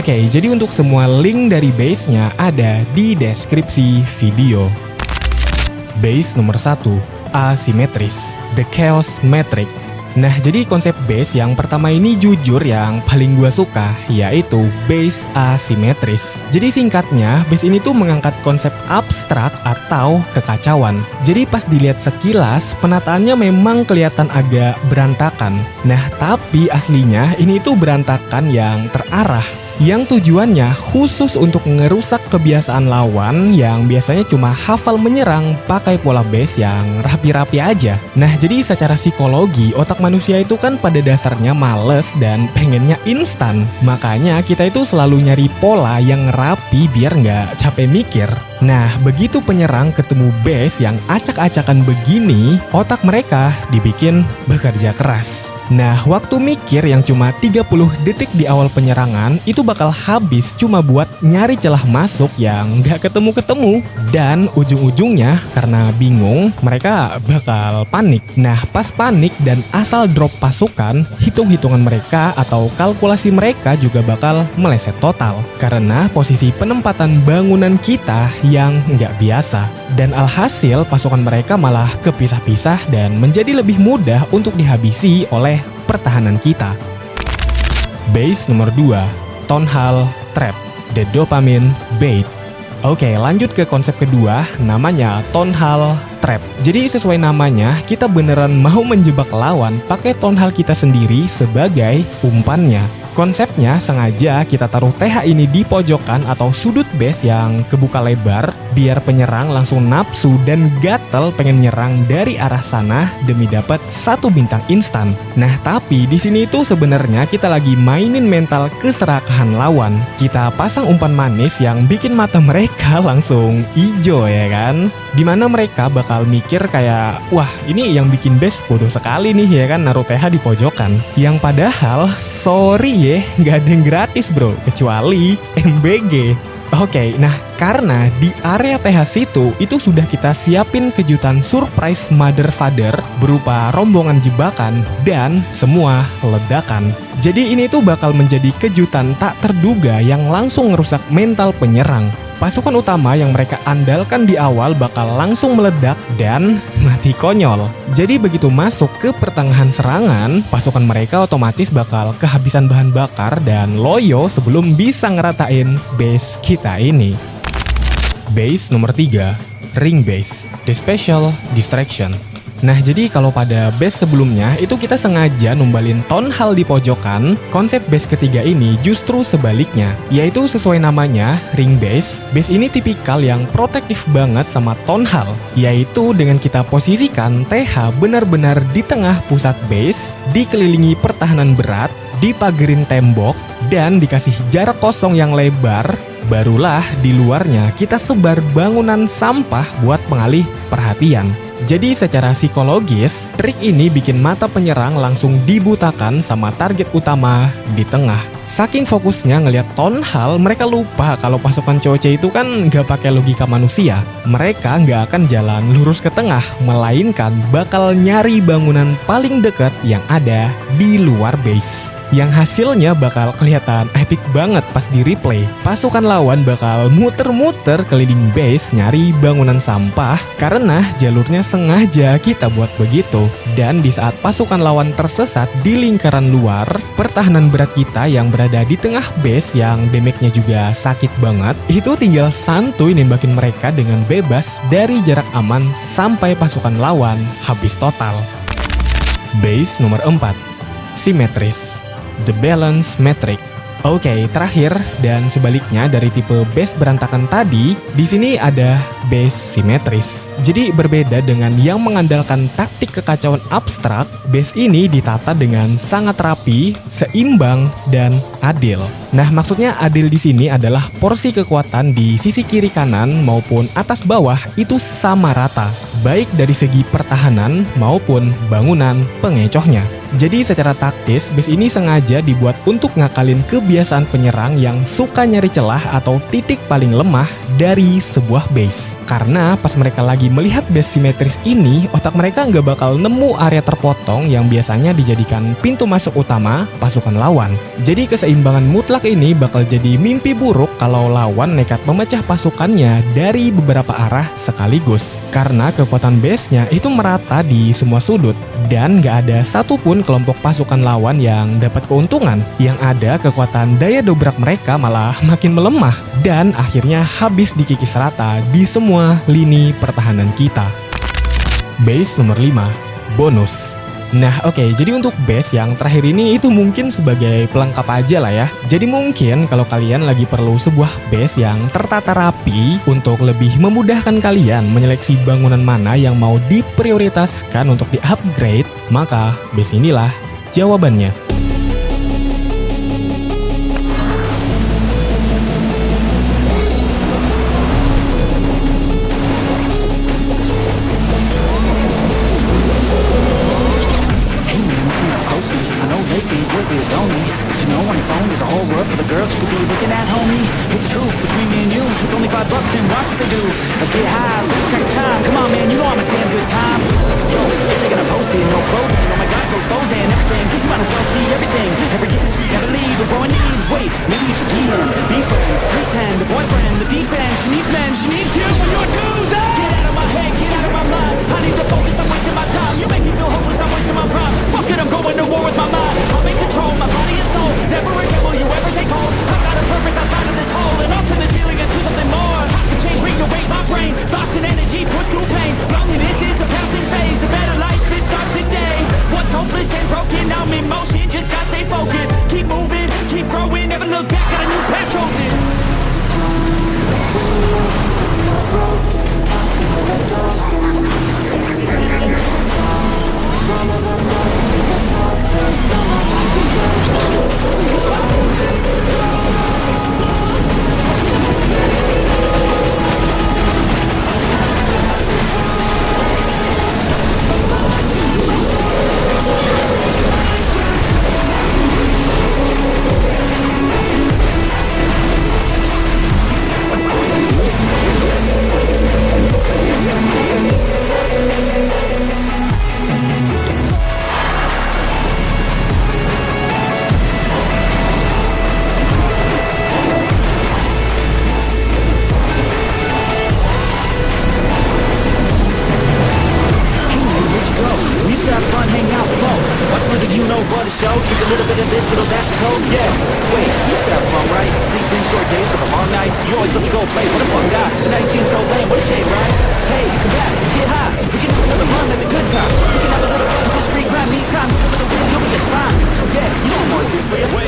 Oke, jadi untuk semua link dari base-nya ada di deskripsi video. Base nomor 1, asimetris, The Chaos Matrix. Nah, jadi konsep base yang pertama ini jujur yang paling gua suka, yaitu base asimetris. Jadi singkatnya, base ini tuh mengangkat konsep abstrak atau kekacauan. Jadi pas dilihat sekilas, penataannya memang kelihatan agak berantakan. Nah, tapi aslinya ini tuh berantakan yang terarah, yang tujuannya khusus untuk ngerusak kebiasaan lawan yang biasanya cuma hafal menyerang pakai pola base yang rapi-rapi aja. Nah, jadi secara psikologi, otak manusia itu kan pada dasarnya males dan pengennya instan. Makanya kita itu selalu nyari pola yang rapi biar nggak capek mikir. Nah, begitu penyerang ketemu base yang acak-acakan begini, otak mereka dibikin bekerja keras. Nah, waktu mikir yang cuma 30 detik di awal penyerangan itu bakal habis cuma buat nyari celah masuk yang nggak ketemu-ketemu. Dan ujung-ujungnya karena bingung, mereka bakal panik. Nah, pas panik dan asal drop pasukan, hitung-hitungan mereka atau kalkulasi mereka juga bakal meleset total. Karena posisi penempatan bangunan kita yang nggak biasa. Dan alhasil pasukan mereka malah kepisah-pisah dan menjadi lebih mudah untuk dihabisi oleh pertahanan kita. Base nomor 2, Tonhal Trap, The Dopamine Bait. Oke, lanjut ke konsep kedua, namanya Tonhal Trap. Jadi sesuai namanya, kita beneran mau menjebak lawan pakai tonhal kita sendiri sebagai umpannya. Konsepnya sengaja kita taruh TH ini di pojokan atau sudut base yang kebuka lebar biar penyerang langsung nafsu dan gatel pengen nyerang dari arah sana demi dapat 1 bintang instan. Nah, tapi di sini itu sebenarnya kita lagi mainin mental keserakahan lawan. Kita pasang umpan manis yang bikin mata mereka langsung ijo ya kan. Dimana mereka bakal mikir kayak, wah ini yang bikin base bodoh sekali nih ya kan naruh TH di pojokan. Yang padahal, sorry ya, nggak ada yang gratis bro, kecuali MBG. Oke, nah karena di area TH situ itu sudah kita siapin kejutan surprise mother father berupa rombongan jebakan dan semua ledakan. Jadi ini tuh bakal menjadi kejutan tak terduga yang langsung ngerusak mental penyerang. Pasukan utama yang mereka andalkan di awal bakal langsung meledak dan mati konyol. Jadi begitu masuk ke pertengahan serangan, pasukan mereka otomatis bakal kehabisan bahan bakar dan loyo sebelum bisa ngeratain base kita ini. Base nomor 3, Ring Base, The Special Distraction. Nah, jadi kalau pada base sebelumnya itu kita sengaja numbalin tonhal di pojokan, konsep base ketiga ini justru sebaliknya, yaitu sesuai namanya, ring base. Base ini tipikal yang protektif banget sama tonhal, yaitu dengan kita posisikan TH benar-benar di tengah pusat base, dikelilingi pertahanan berat, dipagerin tembok, dan dikasih jarak kosong yang lebar. Barulah di luarnya kita sebar bangunan sampah buat pengalih perhatian. Jadi secara psikologis, trik ini bikin mata penyerang langsung dibutakan sama target utama di tengah. Saking fokusnya ngelihat tonhal, mereka lupa kalau pasukan COC itu kan nggak pakai logika manusia. Mereka nggak akan jalan lurus ke tengah, melainkan bakal nyari bangunan paling dekat yang ada di luar base. Yang hasilnya bakal kelihatan epic banget pas di replay. Pasukan lawan bakal muter-muter keliling base nyari bangunan sampah karena jalurnya sengaja kita buat begitu. Dan di saat pasukan lawan tersesat di lingkaran luar, pertahanan berat kita yang berada di tengah base yang damage-nya juga sakit banget, itu tinggal santuy nembakin mereka dengan bebas dari jarak aman sampai pasukan lawan habis total. Base nomor 4, simetris, The Balance Matrix. Oke, terakhir dan sebaliknya dari tipe base berantakan tadi, di sini ada base simetris. Jadi berbeda dengan yang mengandalkan taktik kekacauan abstrak, base ini ditata dengan sangat rapi, seimbang, dan adil. Nah, maksudnya adil di sini adalah porsi kekuatan di sisi kiri kanan maupun atas bawah itu sama rata, baik dari segi pertahanan maupun bangunan pengecohnya. Jadi secara taktis, base ini sengaja dibuat untuk ngakalin kebiasaan penyerang yang suka nyari celah atau titik paling lemah dari sebuah base. Karena pas mereka lagi melihat base simetris ini, otak mereka nggak bakal nemu area terpotong yang biasanya dijadikan pintu masuk utama pasukan lawan. Jadi keseimbangan mutlak ini bakal jadi mimpi buruk kalau lawan nekat memecah pasukannya dari beberapa arah sekaligus. Karena kekuatan base-nya itu merata di semua sudut, dan nggak ada satupun kelompok pasukan lawan yang dapat keuntungan. Yang ada kekuatan daya dobrak mereka malah makin melemah, dan akhirnya habis dikikis rata di semua lini pertahanan kita. Base nomor 5, bonus. Nah oke, jadi untuk base yang terakhir ini itu mungkin sebagai pelengkap aja lah ya. Jadi mungkin kalau kalian lagi perlu sebuah base yang tertata rapi untuk lebih memudahkan kalian menyeleksi bangunan mana yang mau diprioritaskan untuk di-upgrade, maka base inilah jawabannya.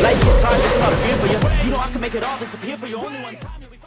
Like it's hard, it's not a fear for you. You know I can make it all disappear for you only one time.